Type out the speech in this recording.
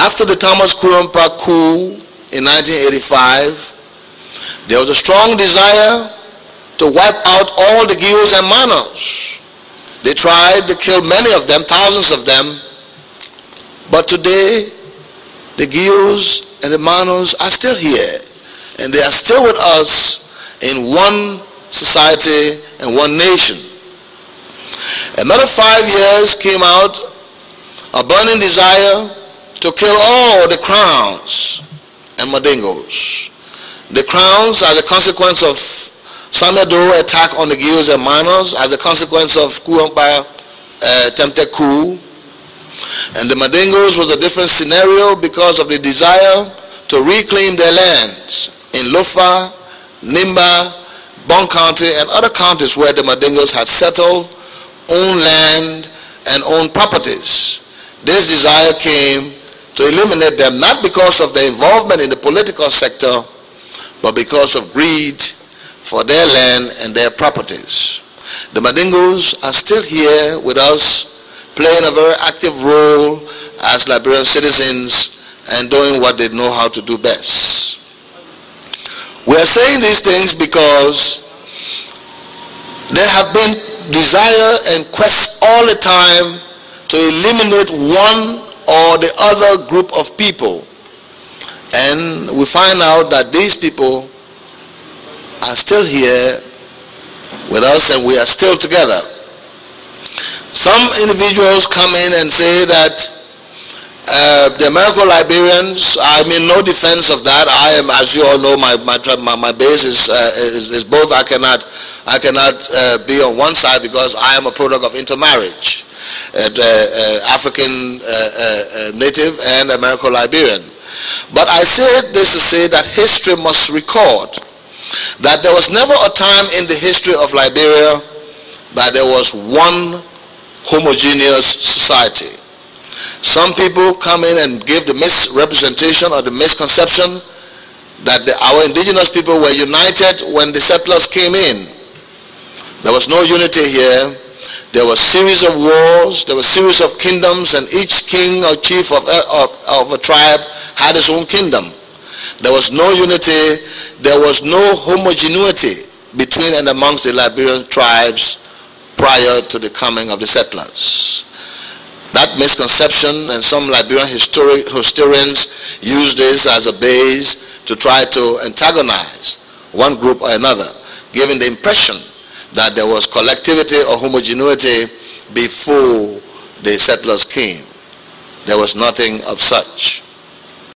after the Thomas Kurumpa coup in 1985, there was a strong desire to wipe out all the Gios and Manos. They tried to kill many of them, thousands of them, but today the Gios and the Manos are still here, and they are still with us in one society and one nation. Another 5 years came out, a burning desire to kill all the crowns and Mandingos. The crowns are the consequence of Samedo attack on the Gios and Manos, as a consequence of Kurumpa attempted coup. And the Mandingos was a different scenario because of the desire to reclaim their lands in Lofa, Nimba, Bon County, and other counties where the Mandingos had settled, owned land, and owned properties. This desire came to eliminate them, not because of their involvement in the political sector, but because of greed for their land and their properties. The Mandingos are still here with us, playing a very active role as Liberian citizens and doing what they know how to do best. We are saying these things because there have been desire and quest all the time to eliminate one or the other group of people. And we find out that these people are still here with us and we are still together. Some individuals come in and say that the Americo-Liberians, I mean no defense of that. I am, as you all know, my base is both. I cannot be on one side because I am a product of intermarriage, African native and Americo-Liberian. But I say this to say that history must record that there was never a time in the history of Liberia that there was one homogeneous society. Some people come in and give the misrepresentation or the misconception that our indigenous people were united when the settlers came in. There was no unity here. There was a series of wars, there were a series of kingdoms, and each king or chief of a tribe had his own kingdom. There was no unity, there was no homogeneity between and amongst the Liberian tribes prior to the coming of the settlers. That misconception, and some Liberian historians use this as a base to try to antagonize one group or another, giving the impression that there was collectivity or homogeneity before the settlers came. There was nothing of such.